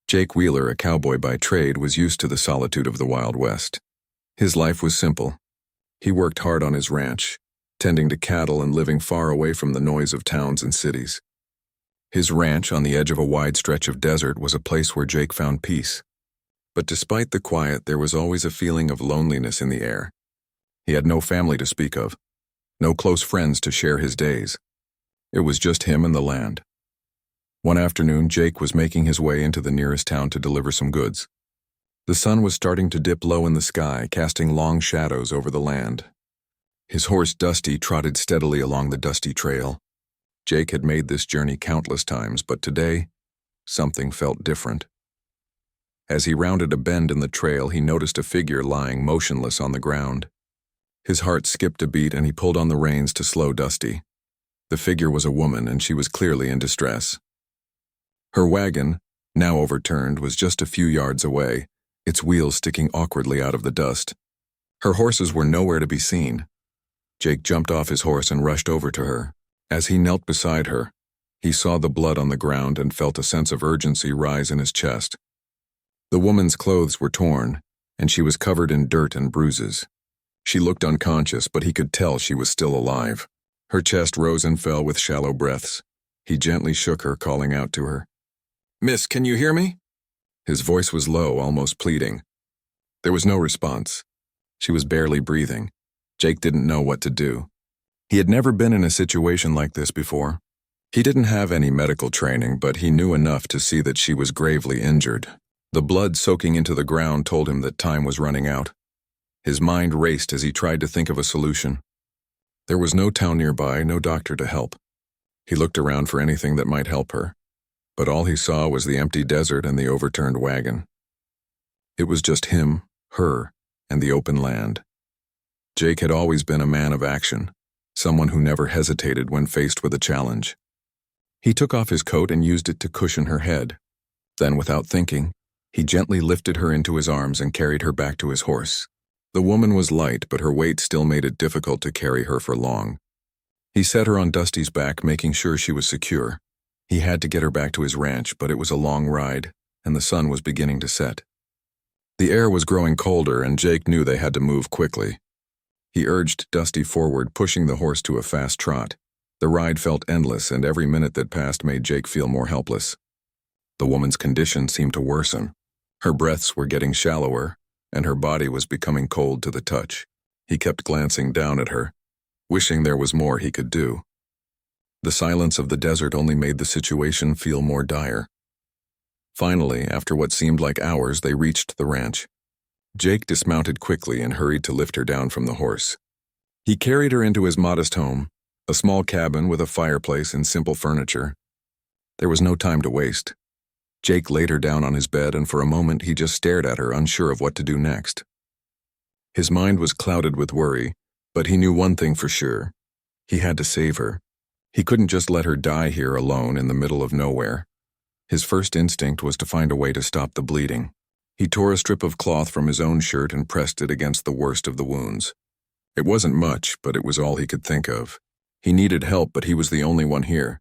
Jake Wheeler, a cowboy by trade, was used to the solitude of the Wild West. His life was simple. He worked hard on his ranch, tending to cattle and living far away from the noise of towns and cities. His ranch, on the edge of a wide stretch of desert, was a place where Jake found peace. But despite the quiet, there was always a feeling of loneliness in the air. He had no family to speak of, no close friends to share his days. It was just him and the land. One afternoon, Jake was making his way into the nearest town to deliver some goods. The sun was starting to dip low in the sky, casting long shadows over the land. His horse Dusty trotted steadily along the dusty trail. Jake had made this journey countless times, but today, something felt different. As he rounded a bend in the trail, he noticed a figure lying motionless on the ground. His heart skipped a beat and he pulled on the reins to slow Dusty. The figure was a woman, and she was clearly in distress. Her wagon, now overturned, was just a few yards away, its wheels sticking awkwardly out of the dust. Her horses were nowhere to be seen. Jake jumped off his horse and rushed over to her. As he knelt beside her, he saw the blood on the ground and felt a sense of urgency rise in his chest. The woman's clothes were torn, and she was covered in dirt and bruises. She looked unconscious, but he could tell she was still alive. Her chest rose and fell with shallow breaths. He gently shook her, calling out to her. "Miss, can you hear me?" His voice was low, almost pleading. There was no response. She was barely breathing. Jake didn't know what to do. He had never been in a situation like this before. He didn't have any medical training, but he knew enough to see that she was gravely injured. The blood soaking into the ground told him that time was running out. His mind raced as he tried to think of a solution. There was no town nearby, no doctor to help. He looked around for anything that might help her, but all he saw was the empty desert and the overturned wagon. It was just him, her, and the open land. Jake had always been a man of action, someone who never hesitated when faced with a challenge. He took off his coat and used it to cushion her head. Then, without thinking, he gently lifted her into his arms and carried her back to his horse. The woman was light, but her weight still made it difficult to carry her for long. He set her on Dusty's back, making sure she was secure. He had to get her back to his ranch, but it was a long ride, and the sun was beginning to set. The air was growing colder, and Jake knew they had to move quickly. He urged Dusty forward, pushing the horse to a fast trot. The ride felt endless, and every minute that passed made Jake feel more helpless. The woman's condition seemed to worsen. Her breaths were getting shallower, and her body was becoming cold to the touch. He kept glancing down at her, wishing there was more he could do. The silence of the desert only made the situation feel more dire. Finally, after what seemed like hours, they reached the ranch. Jake dismounted quickly and hurried to lift her down from the horse. He carried her into his modest home, a small cabin with a fireplace and simple furniture. There was no time to waste. Jake laid her down on his bed, and for a moment he just stared at her, unsure of what to do next. His mind was clouded with worry, but he knew one thing for sure. He had to save her. He couldn't just let her die here alone in the middle of nowhere. His first instinct was to find a way to stop the bleeding. He tore a strip of cloth from his own shirt and pressed it against the worst of the wounds. It wasn't much, but it was all he could think of. He needed help, but he was the only one here.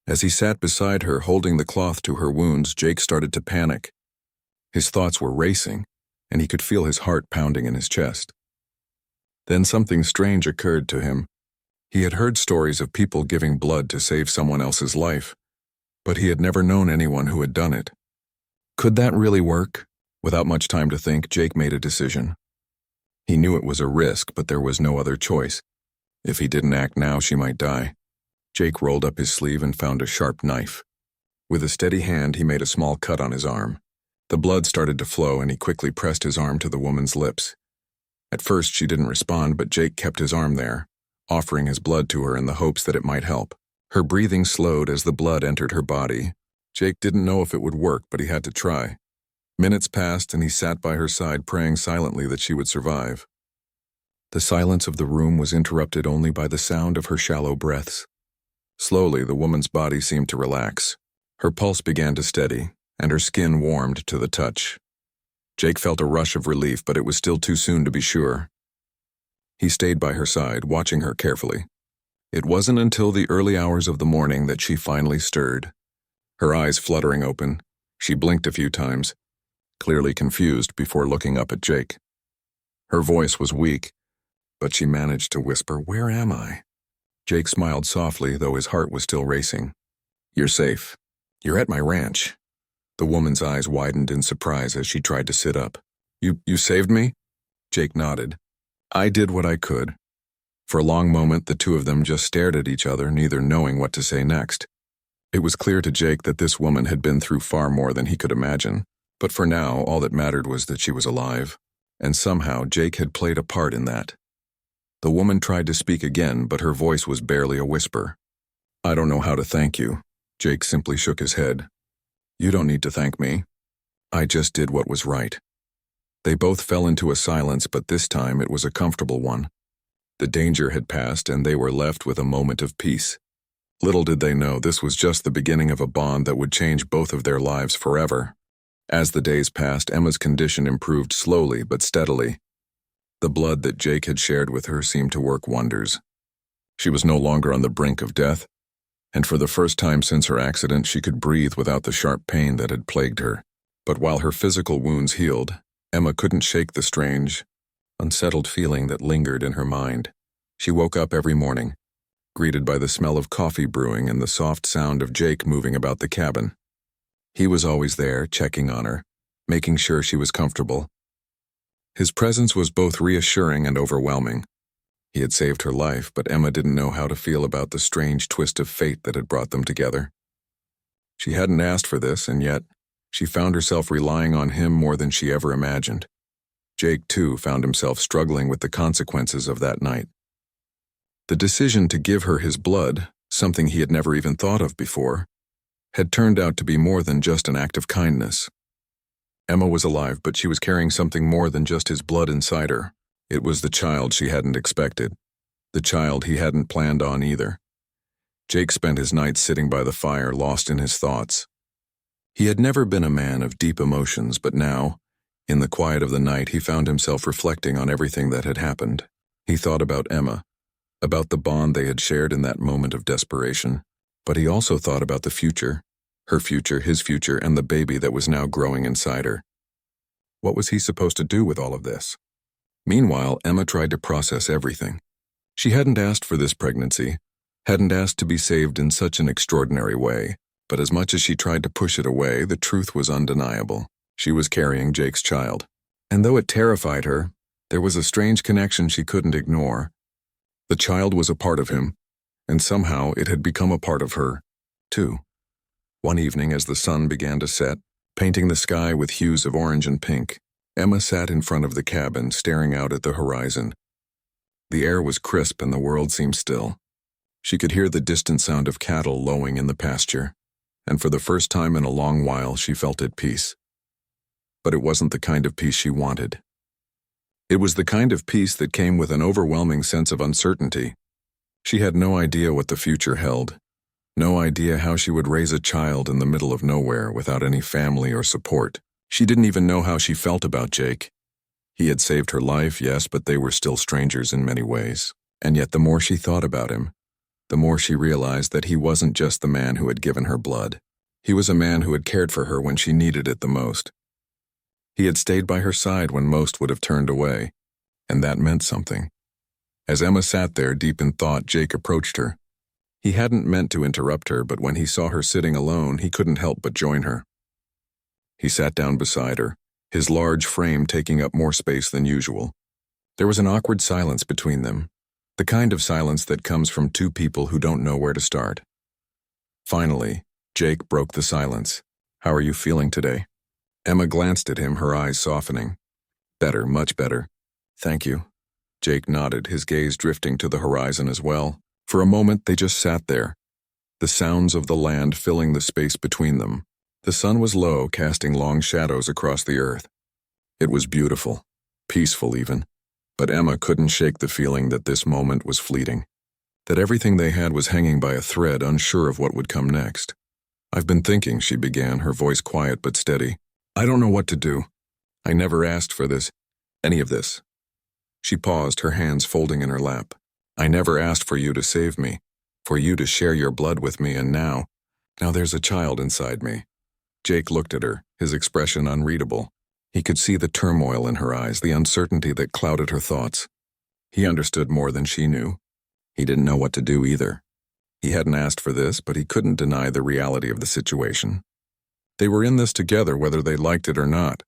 As he sat beside her, holding the cloth to her wounds, Jake started to panic. His thoughts were racing, and he could feel his heart pounding in his chest. Then something strange occurred to him. He had heard stories of people giving blood to save someone else's life, but he had never known anyone who had done it. Could that really work? Without much time to think, Jake made a decision. He knew it was a risk, but there was no other choice. If he didn't act now, she might die. Jake rolled up his sleeve and found a sharp knife. With a steady hand, he made a small cut on his arm. The blood started to flow, and he quickly pressed his arm to the woman's lips. At first, she didn't respond, but Jake kept his arm there, offering his blood to her in the hopes that it might help. Her breathing slowed as the blood entered her body. Jake didn't know if it would work, but he had to try. Minutes passed, and he sat by her side, praying silently that she would survive. The silence of the room was interrupted only by the sound of her shallow breaths. Slowly, the woman's body seemed to relax. Her pulse began to steady, and her skin warmed to the touch. Jake felt a rush of relief, but it was still too soon to be sure. He stayed by her side, watching her carefully. It wasn't until the early hours of the morning that she finally stirred. Her eyes fluttering open, She blinked a few times, clearly confused before looking up at Jake. Her voice was weak, but she managed to whisper, "Where am I?" Jake smiled softly, though his heart was still racing. "You're safe. You're at my ranch." The woman's eyes widened in surprise as she tried to sit up. You saved me?" Jake nodded. "I did what I could." For a long moment, the two of them just stared at each other, neither knowing what to say next. It was clear to Jake that this woman had been through far more than he could imagine, but for now, all that mattered was that she was alive, and somehow Jake had played a part in that. The woman tried to speak again, but her voice was barely a whisper. "I don't know how to thank you." Jake simply shook his head. "You don't need to thank me. I just did what was right." They both fell into a silence, but this time it was a comfortable one. The danger had passed, and they were left with a moment of peace. Little did they know this was just the beginning of a bond that would change both of their lives forever. As the days passed, Emma's condition improved slowly but steadily. The blood that Jake had shared with her seemed to work wonders. She was no longer on the brink of death, and for the first time since her accident, she could breathe without the sharp pain that had plagued her. But while her physical wounds healed, Emma couldn't shake the strange, unsettled feeling that lingered in her mind. She woke up every morning, greeted by the smell of coffee brewing and the soft sound of Jake moving about the cabin. He was always there, checking on her, making sure she was comfortable. His presence was both reassuring and overwhelming. He had saved her life, but Emma didn't know how to feel about the strange twist of fate that had brought them together. She hadn't asked for this, and yet she found herself relying on him more than she ever imagined. Jake, too, found himself struggling with the consequences of that night. The decision to give her his blood, something he had never even thought of before, had turned out to be more than just an act of kindness. Emma was alive, but she was carrying something more than just his blood inside her. It was the child she hadn't expected, the child he hadn't planned on either. Jake spent his nights sitting by the fire, lost in his thoughts. He had never been a man of deep emotions, but now, in the quiet of the night, he found himself reflecting on everything that had happened. He thought about Emma, about the bond they had shared in that moment of desperation, but he also thought about the future, her future, his future, and the baby that was now growing inside her. What was he supposed to do with all of this? Meanwhile, Emma tried to process everything. She hadn't asked for this pregnancy, hadn't asked to be saved in such an extraordinary way, but as much as she tried to push it away, the truth was undeniable. She was carrying Jake's child. And though it terrified her, there was a strange connection she couldn't ignore. The child was a part of him, and somehow it had become a part of her, too. One evening, as the sun began to set, painting the sky with hues of orange and pink, Emma sat in front of the cabin, staring out at the horizon. The air was crisp and the world seemed still. She could hear the distant sound of cattle lowing in the pasture, and for the first time in a long while she felt at peace. But it wasn't the kind of peace she wanted. It was the kind of peace that came with an overwhelming sense of uncertainty. She had no idea what the future held, no idea how she would raise a child in the middle of nowhere without any family or support. She didn't even know how she felt about Jake. He had saved her life, yes, but they were still strangers in many ways. And yet the more she thought about him, the more she realized that he wasn't just the man who had given her blood. He was a man who had cared for her when she needed it the most. He had stayed by her side when most would have turned away, and that meant something. As Emma sat there deep in thought, Jake approached her. He hadn't meant to interrupt her, but when he saw her sitting alone, he couldn't help but join her. He sat down beside her, his large frame taking up more space than usual. There was an awkward silence between them, the kind of silence that comes from two people who don't know where to start. Finally, Jake broke the silence. "How are you feeling today?" Emma glanced at him, her eyes softening. "Better, much better. Thank you." Jake nodded, his gaze drifting to the horizon as well. For a moment, they just sat there, the sounds of the land filling the space between them. The sun was low, casting long shadows across the earth. It was beautiful, peaceful even, but Emma couldn't shake the feeling that this moment was fleeting, that everything they had was hanging by a thread, unsure of what would come next. "I've been thinking," she began, her voice quiet but steady. "I don't know what to do. I never asked for this, any of this." She paused, her hands folding in her lap. "I never asked for you to save me, for you to share your blood with me, and now there's a child inside me. Jake looked at her, his expression unreadable. He could see the turmoil in her eyes, the uncertainty that clouded her thoughts. He understood more than she knew. He didn't know what to do either. He hadn't asked for this, but he couldn't deny the reality of the situation. They were in this together whether they liked it or not.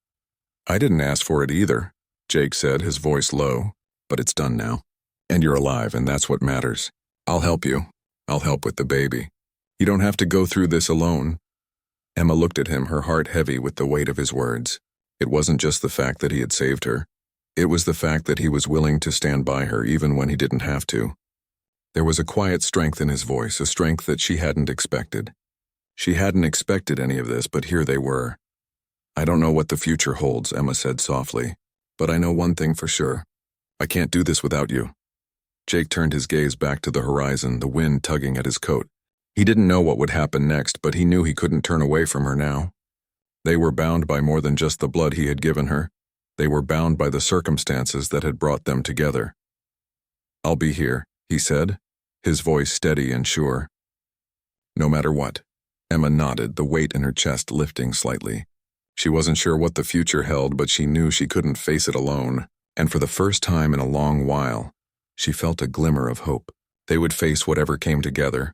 "I didn't ask for it either," Jake said, his voice low, "but it's done now. And you're alive, and that's what matters. I'll help you. I'll help with the baby. You don't have to go through this alone." Emma looked at him, her heart heavy with the weight of his words. It wasn't just the fact that he had saved her. It was the fact that he was willing to stand by her even when he didn't have to. There was a quiet strength in his voice, a strength that she hadn't expected. She hadn't expected any of this, but here they were. "I don't know what the future holds," Emma said softly, "but I know one thing for sure. I can't do this without you." Jake turned his gaze back to the horizon, the wind tugging at his coat. He didn't know what would happen next, but he knew he couldn't turn away from her now. They were bound by more than just the blood he had given her. They were bound by the circumstances that had brought them together. "I'll be here," he said, his voice steady and sure. "No matter what." Emma nodded, the weight in her chest lifting slightly. She wasn't sure what the future held, but she knew she couldn't face it alone. And for the first time in a long while, she felt a glimmer of hope. They would face whatever came together.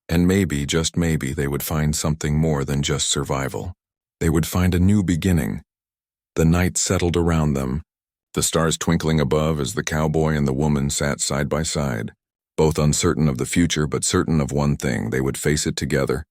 And maybe, just maybe, they would find something more than just survival. They would find a new beginning. The night settled around them, the stars twinkling above as the cowboy and the woman sat side by side, both uncertain of the future but certain of one thing: they would face it together.